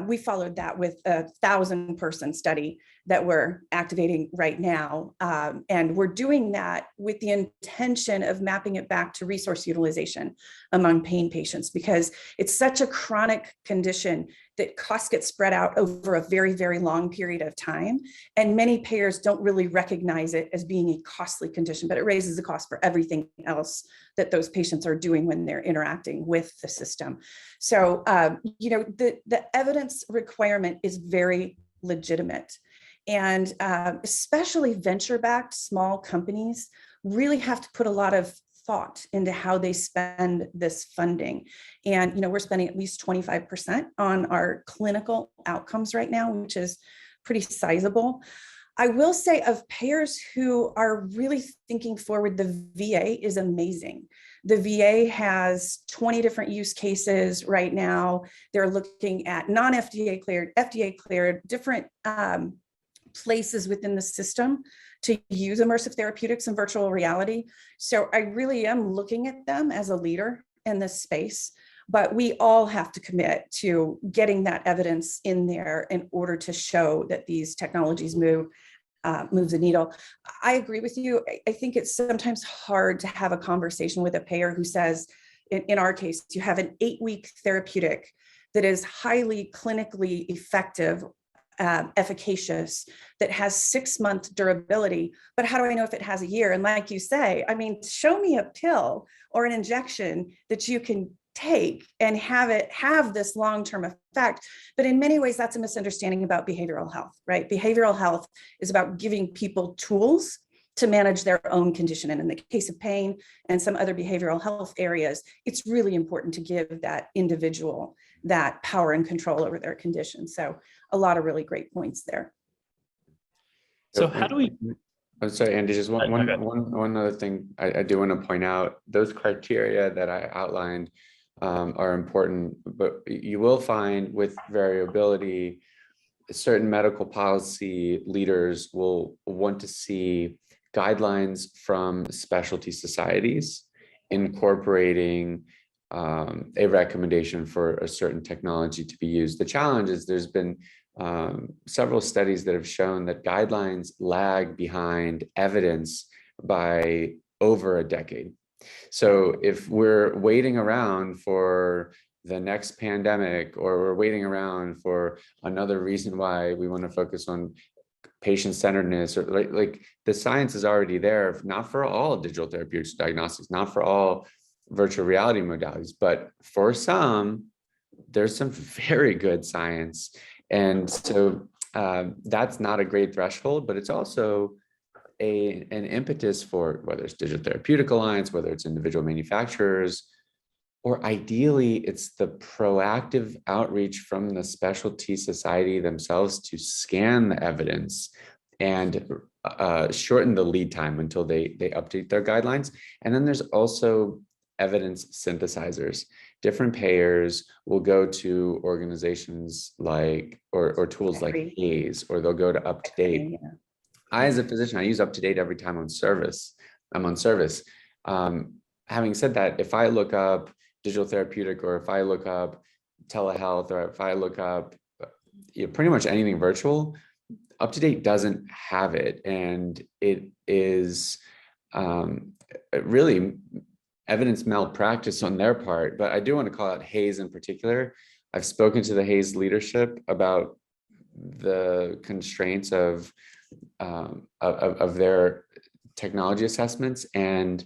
Speaker 5: We followed that with a 1,000-person study that we're activating right now. And we're doing that with the intention of mapping it back to resource utilization among pain patients, because it's such a chronic condition that costs get spread out over a very, very long period of time. And many payers don't really recognize it as being a costly condition, but it raises the cost for everything else that those patients are doing when they're interacting with the system. So, the evidence requirement is very legitimate. And especially venture-backed small companies really have to put a lot of thought into how they spend this funding. And, we're spending at least 25% on our clinical outcomes right now, which is pretty sizable. I will say of payers who are really thinking forward, the VA is amazing. The VA has 20 different use cases right now. They're looking at non-FDA cleared, FDA cleared, different places within the system to use immersive therapeutics and virtual reality. So I really am looking at them as a leader in this space, but we all have to commit to getting that evidence in there in order to show that these technologies move the needle. I agree with you. I think it's sometimes hard to have a conversation with a payer who says, in our case, you have an 8-week therapeutic that is highly clinically effective, efficacious, that has 6-month durability, but how do I know if it has a year? And like you say, show me a pill or an injection that you can take and have this long-term effect. But in many ways, that's a misunderstanding about behavioral health, right? Behavioral health is about giving people tools to manage their own condition. And in the case of pain and some other behavioral health areas, it's really important to give that individual that power and control over their condition. So a lot of really great points there.
Speaker 2: So how do we?
Speaker 3: I'm sorry, Andy, just one other thing I do want to point out. Those criteria that I outlined are important, but you will find with variability, certain medical policy leaders will want to see guidelines from specialty societies incorporating a recommendation for a certain technology to be used. The challenge is there's been several studies that have shown that guidelines lag behind evidence by over a decade. So if we're waiting around for the next pandemic, or we're waiting around for another reason why we want to focus on patient-centeredness, or like the science is already there, not for all digital therapeutics diagnostics, not for all virtual reality modalities, but for some, there's some very good science. And so that's not a great threshold, but it's also an impetus for whether it's digital therapeutic alliance, whether it's individual manufacturers, or ideally it's the proactive outreach from the specialty society themselves to scan the evidence and shorten the lead time until they update their guidelines. And then there's also evidence synthesizers. Different payers will go to organizations like, or tools like
Speaker 5: Agree.
Speaker 3: Hays, or they'll go to UpToDate.
Speaker 5: Yeah.
Speaker 3: I, as a physician, I use UpToDate every time I'm on service. Having said that, if I look up digital therapeutic, or if I look up telehealth, or if I look up pretty much anything virtual, UpToDate doesn't have it. And it is really evidence malpractice on their part. But I do want to call out Hays in particular. I've spoken to the Hays leadership about the constraints of their technology assessments, and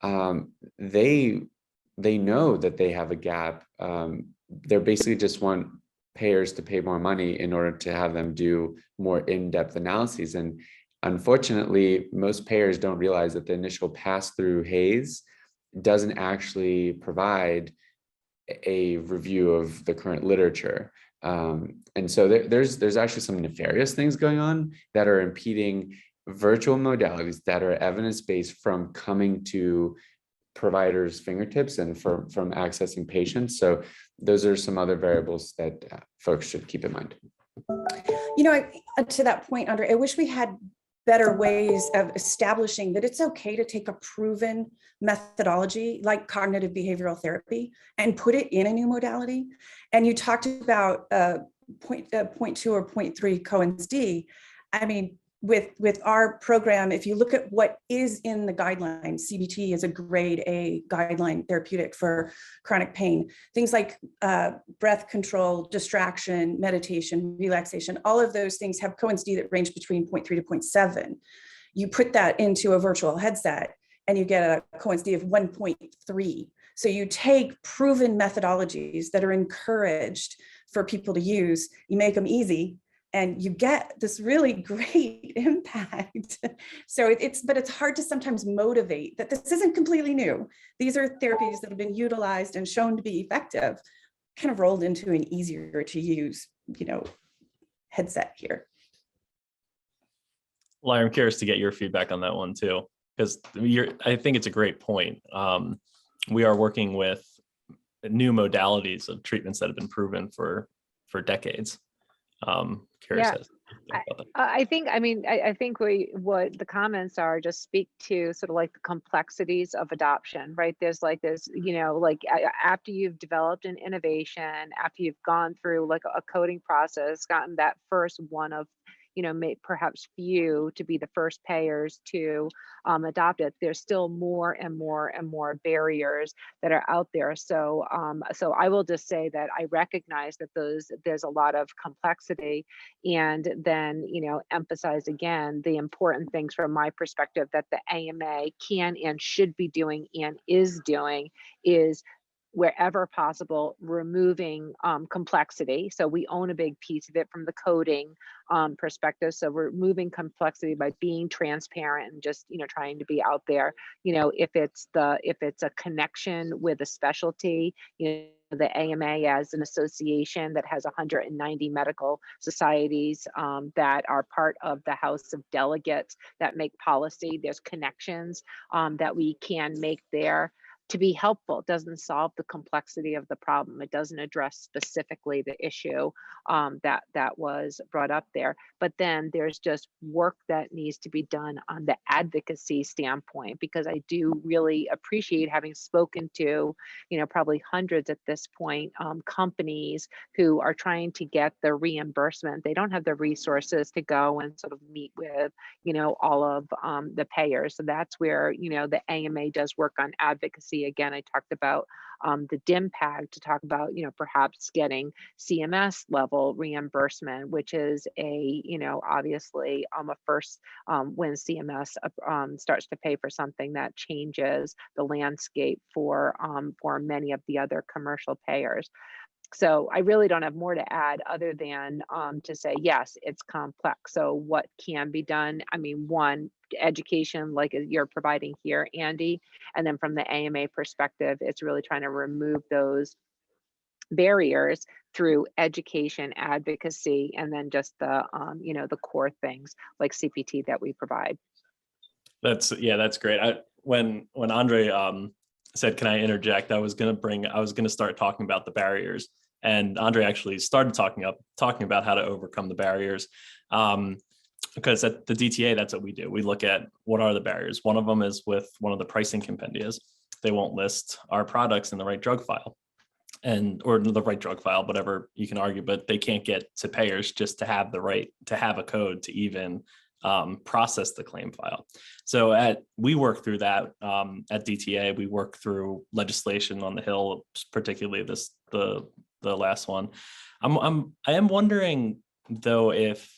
Speaker 3: they know that they have a gap. They're basically just want payers to pay more money in order to have them do more in-depth analyses. And unfortunately, most payers don't realize that the initial pass through Hays doesn't actually provide a review of the current literature. And so there's actually some nefarious things going on that are impeding virtual modalities that are evidence-based from coming to providers' fingertips and from accessing patients. So those are some other variables that folks should keep in mind.
Speaker 5: To that point, Andre, I wish we had better ways of establishing that it's okay to take a proven methodology like cognitive behavioral therapy and put it in a new modality. And you talked about point 2 or point 3 Cohen's D. I mean, with our program, if you look at what is in the guidelines, CBT is a grade A guideline therapeutic for chronic pain. Things like breath control, distraction, meditation, relaxation, all of those things have Cohen's D that range between 0.3 to 0.7. You put that into a virtual headset and you get a Cohen's D of 1.3. So you take proven methodologies that are encouraged for people to use, you make them easy, and you get this really great impact. So it's hard to sometimes motivate that this isn't completely new. These are therapies that have been utilized and shown to be effective, kind of rolled into an easier to use, headset here.
Speaker 2: Laura, I'm curious to get your feedback on that one too, because I think it's a great point. We are working with new modalities of treatments that have been proven for decades. Curious
Speaker 4: Yeah.
Speaker 2: as to about that.
Speaker 4: I think what the comments are just speak to sort of like the complexities of adoption, right? There's after you've developed an innovation, after you've gone through like a coding process, gotten that first one of perhaps few to be the first payers to adopt it, there's still more and more and more barriers that are out there. So I will just say that I recognize that there's a lot of complexity, and then emphasize again the important things from my perspective that the AMA can and should be doing and is doing is, wherever possible, removing complexity. So we own a big piece of it from the coding perspective. So we're removing complexity by being transparent and just trying to be out there. If it's a connection with a specialty, the AMA as an association that has 190 medical societies that are part of the House of Delegates that make policy. There's connections that we can make there to be helpful. It doesn't solve the complexity of the problem. It doesn't address specifically the issue that was brought up there. But then there's just work that needs to be done on the advocacy standpoint, because I do really appreciate having spoken to, probably hundreds at this point, companies who are trying to get the reimbursement. They don't have the resources to go and sort of meet with, all of the payers. So that's where, the AMA does work on advocacy Andy, again, I talked about the DIMPAG to talk about, perhaps getting CMS level reimbursement, which is obviously a first when CMS starts to pay for something that changes the landscape for many of the other commercial payers. So I really don't have more to add other than to say, yes, it's complex. So what can be done? I mean, one, education like you're providing here, Andy, and then from the AMA perspective, it's really trying to remove those barriers through education, advocacy, and then just the core things like CPT that we provide.
Speaker 2: That's great. When Andre said, "Can I interject?" I was going to start talking about the barriers, and Andre actually started talking about how to overcome the barriers. Because at the DTA, that's what we do. We look at what are the barriers. One of them is with one of the pricing compendias. They won't list our products in the right drug file, or the right drug file, whatever you can argue, but they can't get to payers just to have a code to even process the claim file. So we work through that at DTA. We work through legislation on the Hill, particularly the last one. I am wondering though if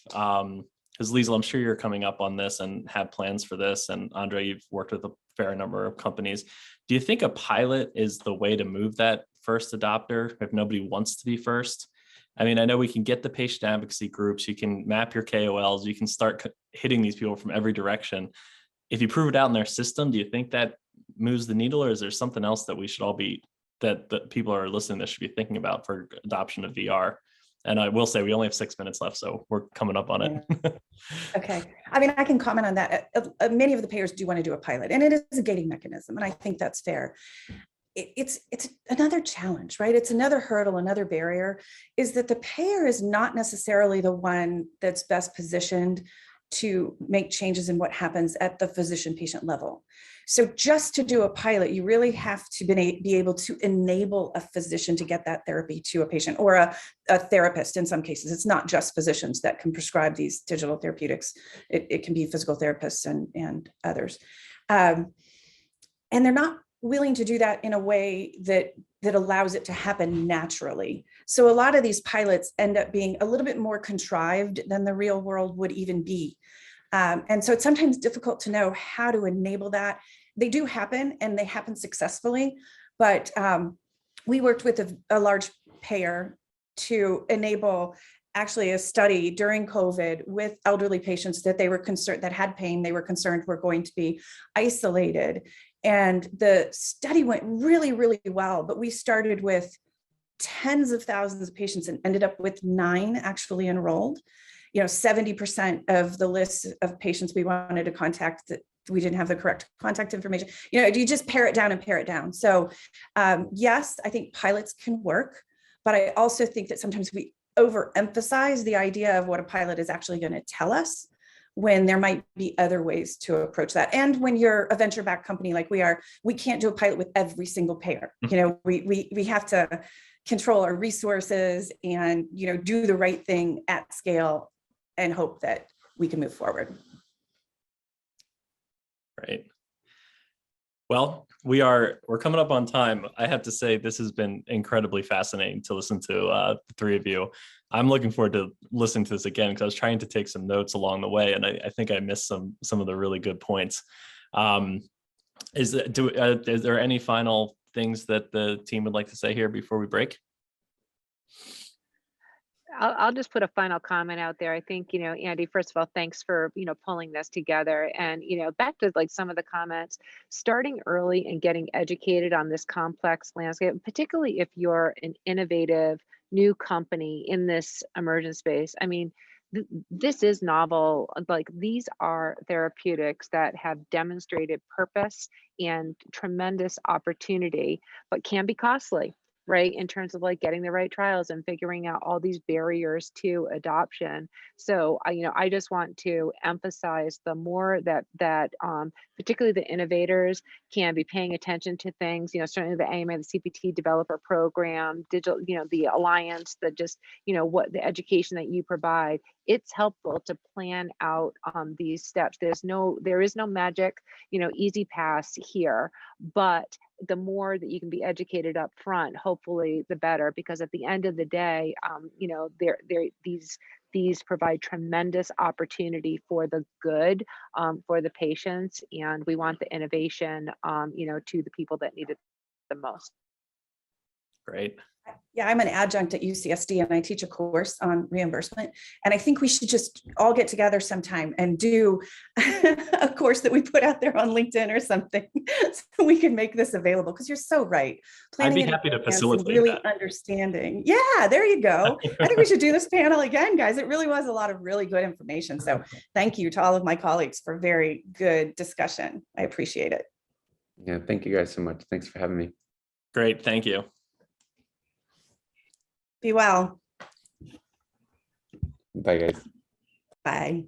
Speaker 2: because Liesl, I'm sure you're coming up on this and have plans for this, and Andre, you've worked with a fair number of companies. Do you think a pilot is the way to move that first adopter if nobody wants to be first? I mean, I know we can get the patient advocacy groups, you can map your KOLs, you can start hitting these people from every direction. If you prove it out in their system, do you think that moves the needle, or is there something else that we should all that people are listening to this should be thinking about for adoption of VR? And I will say we only have 6 minutes left, so we're coming up on it.
Speaker 5: Okay. I mean, I can comment on that. Many of the payers do want to do a pilot, and it is a gating mechanism, and I think that's fair. It's another challenge, right? It's another hurdle, another barrier, is that the payer is not necessarily the one that's best positioned to make changes in what happens at the physician-patient level. So just to do a pilot, you really have to be able to enable a physician to get that therapy to a patient, or a therapist in some cases. It's not just physicians that can prescribe these digital therapeutics. It can be physical therapists and others. And they're not willing to do that in a way that allows it to happen naturally. So a lot of these pilots end up being a little bit more contrived than the real world would even be. And so it's sometimes difficult to know how to enable that. They do happen, and they happen successfully, but we worked with a large payer to enable actually a study during COVID with elderly patients that they were concerned, that had pain, they were concerned were going to be isolated. And the study went really, really well, but we started with tens of thousands of patients and ended up with 9 actually enrolled. 70% of the list of patients we wanted to contact, that we didn't have the correct contact information. You just pare it down. So yes, I think pilots can work, but I also think that sometimes we overemphasize the idea of what a pilot is actually going to tell us, when there might be other ways to approach that. And when you're a venture-backed company like we are, we can't do a pilot with every single payer. We have to control our resources and do the right thing at scale and hope that we can move forward.
Speaker 2: Right. Well, we're coming up on time. I have to say this has been incredibly fascinating to listen to the three of you. I'm looking forward to listening to this again because I was trying to take some notes along the way, and I think I missed some of the really good points. Is there any final things that the team would like to say here before we break?
Speaker 4: I'll just put a final comment out there. I think, Andy, first of all, thanks for, pulling this together. And, back to like some of the comments, starting early and getting educated on this complex landscape, particularly if you're an innovative new company in this emergent space. I mean, this is novel. Like, these are therapeutics that have demonstrated purpose and tremendous opportunity, but can be costly, right? In terms of like getting the right trials and figuring out all these barriers to adoption. So, I just want to emphasize the more that particularly the innovators can be paying attention to things, certainly the AMA, the CPT developer program, digital, the Alliance, what the education that you provide, it's helpful to plan out these steps. There is no magic, easy pass here, but the more that you can be educated up front, hopefully the better, because at the end of the day, you know, these provide tremendous opportunity for the good, for the patients, and we want the innovation, you know, to the people that need it the most.
Speaker 2: Great.
Speaker 5: Yeah, I'm an adjunct at UCSD and I teach a course on reimbursement. And I think we should just all get together sometime and do a course that we put out there on LinkedIn or something so we can make this available, because you're so right.
Speaker 2: I'd be
Speaker 5: Planning in
Speaker 2: happy to
Speaker 5: advance and
Speaker 2: facilitate
Speaker 5: really
Speaker 2: that.
Speaker 5: understanding. Yeah, there you go. I think we should do this panel again, guys. It really was a lot of really good information. So thank you to all of my colleagues for very good discussion. I appreciate it.
Speaker 3: Yeah, thank you guys so much. Thanks for having me.
Speaker 2: Great. Thank you.
Speaker 5: Be well.
Speaker 3: Bye, guys.
Speaker 5: Bye.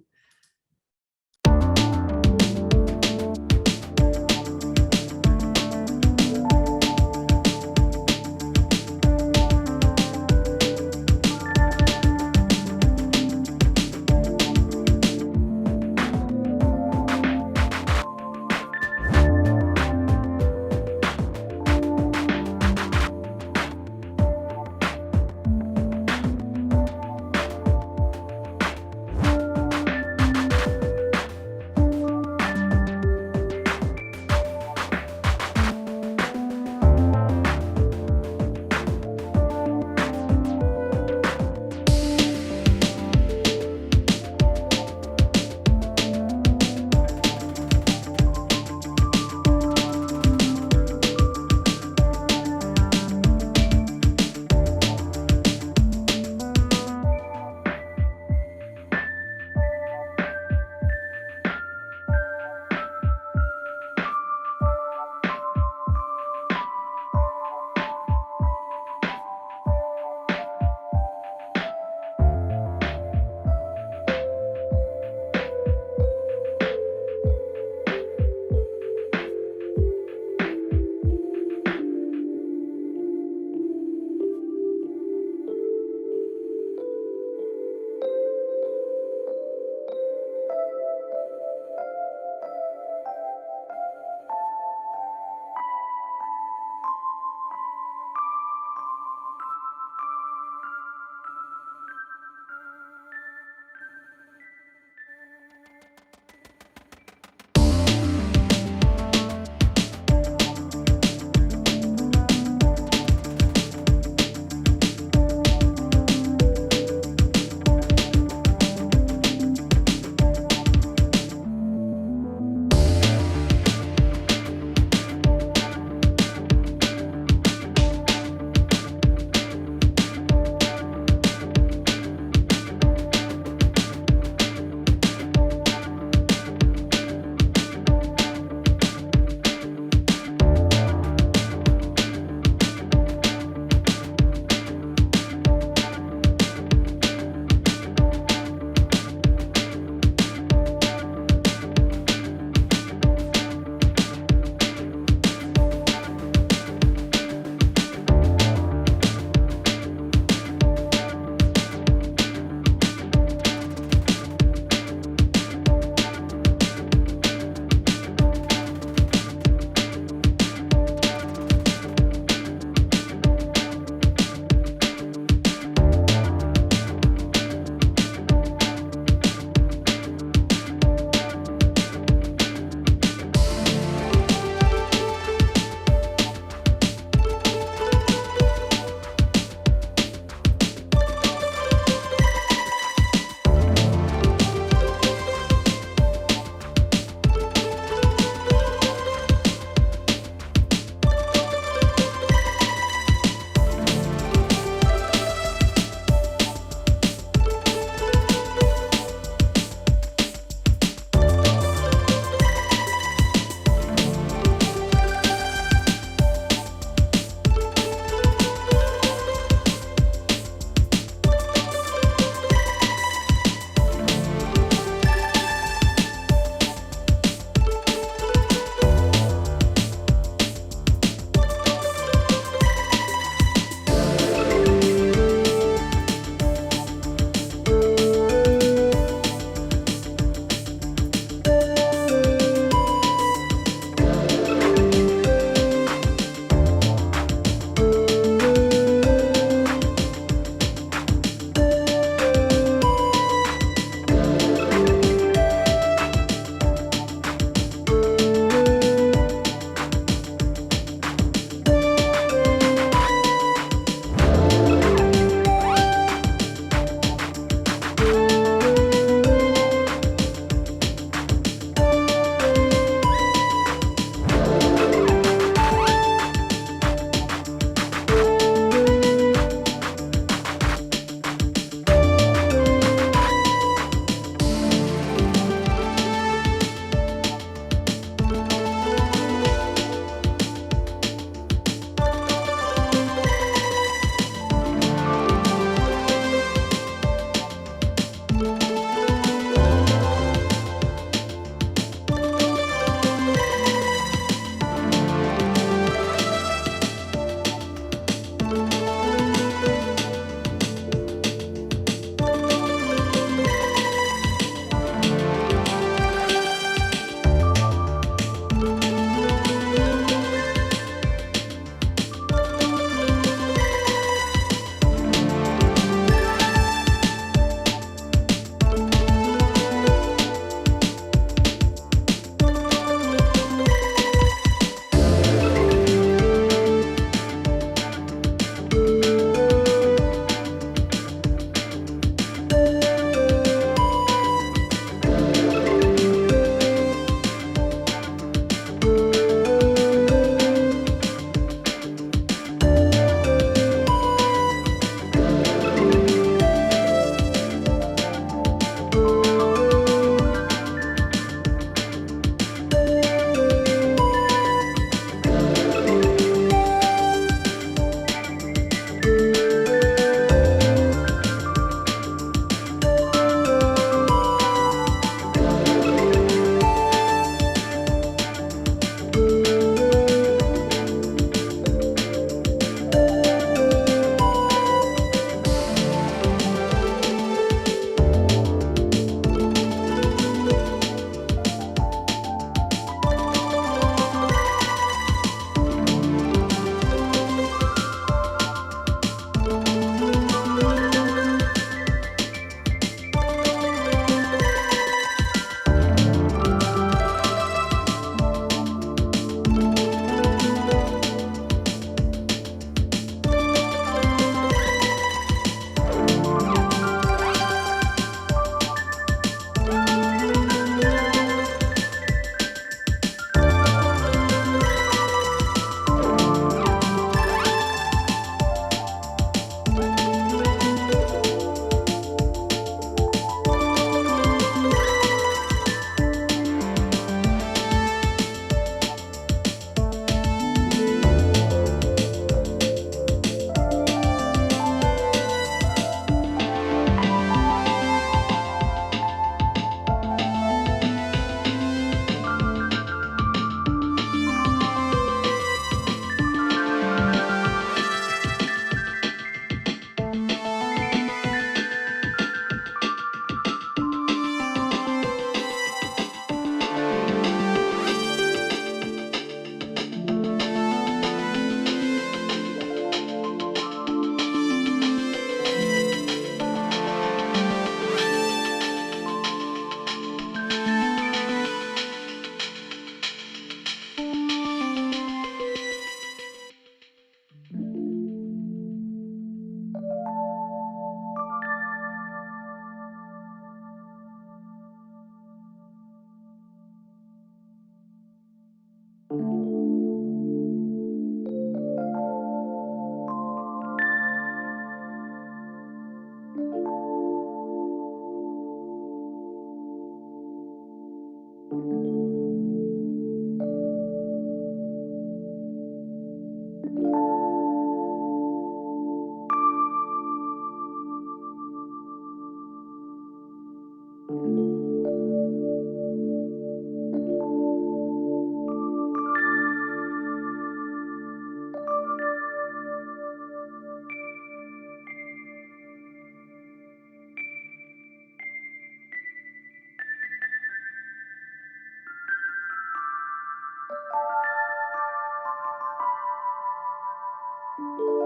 Speaker 4: you.